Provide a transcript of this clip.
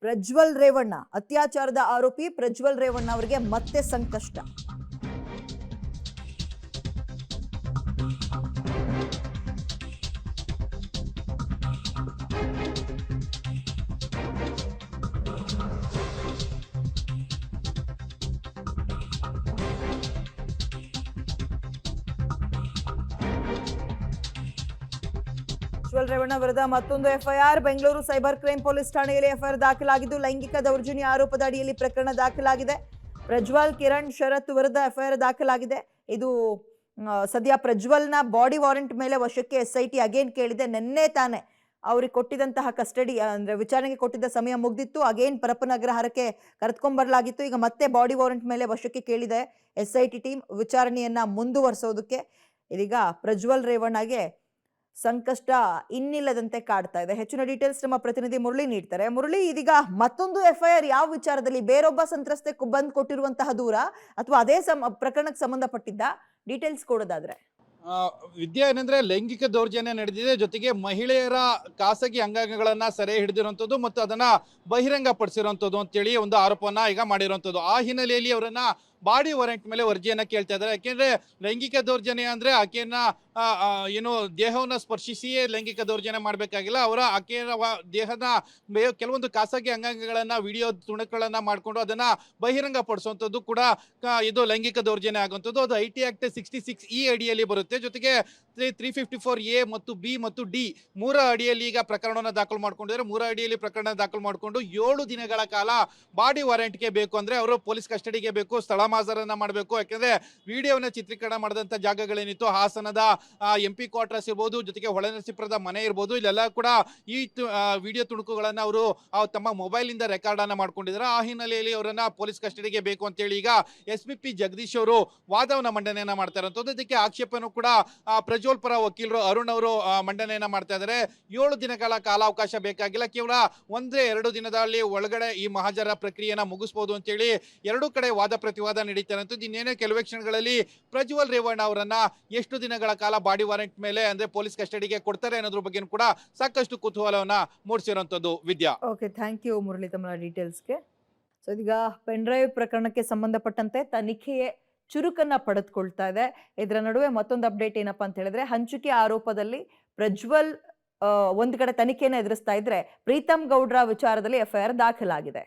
ಪ್ರಜ್ವಲ್ ರೇವಣ್ಣ ಅತ್ಯಾಚಾರದ ಆರೋಪಿ ಪ್ರಜ್ವಲ್ ರೇವಣ್ಣ ಅವರಿಗೆ ಮತ್ತೆ ಸಂಕಷ್ಟ. ಪ್ರಜ್ವಲ್ ರೇವಣ್ಣ ವಿರುದ್ಧ ಮತ್ತೊಂದು FIR. Bengaluru cyber crime police ಠಾಣೆಯಲ್ಲಿ ಎಫ್ಐಆರ್ ದಾಖಲಾಗಿದ್ದು ಲೈಂಗಿಕ ದೌರ್ಜನ್ಯ ಆರೋಪದ ಅಡಿಯಲ್ಲಿ ಪ್ರಕರಣ ದಾಖಲಾಗಿದೆ. ಪ್ರಜ್ವಲ್, ಕಿರಣ್, ಶರತ್ ವಿರುದ್ಧ ಎಫ್ಐಆರ್ ದಾಖಲಾಗಿದೆ. ಇದು ಸದ್ಯ ಪ್ರಜ್ವಲ್ನ ಬಾಡಿ ವಾರೆಂಟ್ ಮೇಲೆ ವಶಕ್ಕೆ ಎಸ್ಐಟಿ ಅಗೇನ್ ಕೇಳಿದೆ. ನಿನ್ನೆ ತಾನೆ ಅವ್ರಿಗೆ ಕೊಟ್ಟಿದ್ದಂತಹ ಕಸ್ಟಡಿ ಅಂದ್ರೆ ವಿಚಾರಣೆಗೆ ಕೊಟ್ಟಿದ್ದ ಸಮಯ ಮುಗ್ದಿತ್ತು. ಅಗೇನ್ ಪರಪ್ಪನಗ್ರಹಾರಕ್ಕೆ ಕರೆದುಕೊಂಡ್ಬರಲಾಗಿತ್ತು. ಈಗ ಮತ್ತೆ ಬಾಡಿ ವಾರೆಂಟ್ ಮೇಲೆ ವಶಕ್ಕೆ ಕೇಳಿದೆ ಎಸ್ಐಟಿ ಟೀಮ್ ವಿಚಾರಣೆಯನ್ನ ಮುಂದುವರಿಸೋದಕ್ಕೆ. ಇದೀಗ ಪ್ರಜ್ವಲ್ ರೇವಣ್ಣಗೆ ಸಂಕಷ್ಟ ಇನ್ನಿಲ್ಲದಂತೆ ಕಾಡ್ತಾ ಇದೆ. ಹೆಚ್ಚಿನ ಡೀಟೇಲ್ಸ್ ನಮ್ಮ ಪ್ರತಿನಿಧಿ ಮುರಳಿ ನೀಡ್ತಾರೆ. ಮುರಳಿ, ಇದೀಗ ಮತ್ತೊಂದು ಎಫ್ಐಆರ್ ಯಾವ ವಿಚಾರದಲ್ಲಿ? ಬೇರೊಬ್ಬ ಸಂತ್ರಸ್ತೆ ಬಂದ್ ಕೊಟ್ಟಿರುವಂತಹ ದೂರ ಅಥವಾ ಅದೇ ಪ್ರಕರಣಕ್ಕೆ ಸಂಬಂಧಪಟ್ಟಿದ್ದ? ಡೀಟೇಲ್ಸ್ ಕೊಡೋದಾದ್ರೆ. ವಿದ್ಯೆ ಏನಂದ್ರೆ ಲೈಂಗಿಕ ದೌರ್ಜನ್ಯ ನಡೆದಿದೆ, ಜೊತೆಗೆ ಮಹಿಳೆಯರ ಖಾಸಗಿ ಅಂಗಾಂಗಗಳನ್ನ ಸೆರೆ ಹಿಡಿದಿರುವಂಥದ್ದು ಮತ್ತು ಅದನ್ನ ಬಹಿರಂಗ ಪಡಿಸಿರುವಂಥದ್ದು ಅಂತೇಳಿ ಒಂದು ಆರೋಪವನ್ನ ಈಗ ಮಾಡಿರುವಂಥದ್ದು. ಆ ಹಿನ್ನೆಲೆಯಲ್ಲಿ ಅವರನ್ನ ಬಾಡಿ ವಾರೆಂಟ್ ಮೇಲೆ ಅರ್ಜಿಯನ್ನ ಕೇಳ್ತಾ ಇದ್ದಾರೆ. ಯಾಕೆಂದ್ರೆ ಲೈಂಗಿಕ ದೌರ್ಜನ್ಯ ಅಂದ್ರೆ ಆಕೆಯನ್ನ ಏನು ದೇಹವನ್ನ ಸ್ಪರ್ಶಿಸಿಯೇ ಲೈಂಗಿಕ ದೌರ್ಜನ್ಯ ಮಾಡಬೇಕಾಗಿಲ್ಲ. ಅವರ ಆಕೆಯ ದೇಹದ ಕೆಲವೊಂದು ಖಾಸಗಿ ಅಂಗಾಂಗಗಳನ್ನ ವಿಡಿಯೋ ತುಣುಕುಗಳನ್ನ ಮಾಡಿಕೊಂಡು ಅದನ್ನ ಬಹಿರಂಗ ಪಡಿಸುವಂಥದ್ದು ಕೂಡ ಇದು ಲೈಂಗಿಕ ದೌರ್ಜನ್ಯ ಆಗುವಂಥದ್ದು. ಅದು ಐಟಿ ಆಕ್ಟ್ 66E ಅಡಿಯಲ್ಲಿ ಬರುತ್ತೆ. ಜೊತೆಗೆ 354A ಮತ್ತು ಬಿ ಮತ್ತು ಡಿ ಮೂರ ಅಡಿಯಲ್ಲಿ ಈಗ ಪ್ರಕರಣವನ್ನು ದಾಖಲು ಮಾಡ್ಕೊಂಡಿದ್ದಾರೆ. ಮೂರ ಅಡಿಯಲ್ಲಿ ಪ್ರಕರಣ ದಾಖಲು ಮಾಡಿಕೊಂಡು 7 ದಿನಗಳ ಕಾಲ ಬಾಡಿ ವಾರೆಂಟ್ಗೆ ಬೇಕು ಅಂದ್ರೆ ಅವರು ಪೊಲೀಸ್ ಕಸ್ಟಡಿಗೆ ಬೇಕು, ಸ್ಥಳ ಮಾಜರನ್ನ ಮಾಡಬೇಕು. ಯಾಕಂದ್ರೆ ವಿಡಿಯೋವನ್ನ ಚಿತ್ರೀಕರಣ ಮಾಡಿದಂತ ಜಾಗಗಳೇನಿತ್ತು, ಹಾಸನದ MP ಕ್ವಾರ್ಟರ್ಸ್ ಇರ್ಬೋದು, ಜೊತೆಗೆ ಹೊಳೆನರಸೀಪುರದ ಮನೆ ಇರ್ಬೋದು, ಇಲ್ಲೆಲ್ಲ ಕೂಡ ಈ ವಿಡಿಯೋ ತುಣುಕುಗಳನ್ನ ಅವರು ತಮ್ಮ ಮೊಬೈಲ್ ಇಂದ ರೆಕಾರ್ಡ್ ಅನ್ನ ಮಾಡ್ಕೊಂಡಿದ್ದಾರೆ. ಆ ಹಿನ್ನೆಲೆಯಲ್ಲಿ ಅವರನ್ನ ಪೊಲೀಸ್ ಕಸ್ಟಡಿಗೆ ಬೇಕು ಅಂತ ಹೇಳಿ ಈಗ SPP ಜಗದೀಶ್ ಅವರು ವಾದವನ್ನ ಮಂಡನೆಯನ್ನ ಮಾಡ್ತಾ ಇರುವಂತದ್ದು. ಇದಕ್ಕೆ ಆಕ್ಷೇಪನೂ ಕೂಡ ಪ್ರಜ್ವಲ್ ಪರ ವಕೀಲರು ಅರುಣ್ ಅವರು ಮಂಡನೆಯನ್ನ ಮಾಡ್ತಾ ಇದ್ದಾರೆ. 7 ದಿನಗಳ ಕಾಲಾವಕಾಶ ಬೇಕಾಗಿಲ್ಲ, ಕೇವಲ 1-2 ದಿನದಲ್ಲಿ ಒಳಗಡೆ ಈ ಮಹಾಜರ ಪ್ರಕ್ರಿಯೆಯನ್ನ ಮುಗಿಸಬಹುದು ಅಂತ ಹೇಳಿ ಎರಡೂ ಕಡೆ ವಾದ ಪ್ರತಿವಾದ ನಡೀತಾರೆ ಅಂತ. ಇನ್ನೇನೇ ಕೆಲವೇ ಕ್ಷಣಗಳಲ್ಲಿ ಪ್ರಜ್ವಲ್ ರೇವಣ್ಣ ಅವರನ್ನ ಎಷ್ಟು ದಿನಗಳ ಕಾಲ ಬಾಡಿ ವಾರೆಂಟ್ ಮೇಲೆ ಅಂದ್ರೆ ಪೊಲೀಸ್ ಕಸ್ಟಡಿಗೆ ಕೊಡ್ತಾರೆ ಅನ್ನೋದ್ರ ಬಗ್ಗೆ ಕೂಡ ಸಾಕಷ್ಟು ಕುತೂಹಲವನ್ನ ಮೂಡಿಸಿರುವಂತದ್ದು. ವಿದ್ಯಾ, ಓಕೆ, ಥ್ಯಾಂಕ್ ಯು ಮುರಳಿ ತಮ್ಮ ಡೀಟೇಲ್ಸ್ಗೆ. ಸೊ ಇದೀಗ ಪೆನ್ ಡ್ರೈವ್ ಪ್ರಕರಣಕ್ಕೆ ಸಂಬಂಧಪಟ್ಟಂತೆ ತನಿಖೆಯೇ ಚುರುಕನ್ನ ಪಡೆದುಕೊಳ್ತಾ ಇದೆ. ಇದರ ನಡುವೆ ಮತ್ತೊಂದು ಅಪ್ಡೇಟ್ ಏನಪ್ಪಾ ಅಂತ ಹೇಳಿದ್ರೆ, ಹಂಚಿಕೆ ಆರೋಪದಲ್ಲಿ ಪ್ರಜ್ವಲ್ ಒಂದ್ ಕಡೆ ತನಿಖೆಯನ್ನು ಎದುರಿಸ್ತಾ ಇದ್ರೆ, ಪ್ರೀತಮ್ ಗೌಡ್ರ ವಿಚಾರದಲ್ಲಿ ಎಫ್ಐಆರ್ ದಾಖಲಾಗಿದೆ.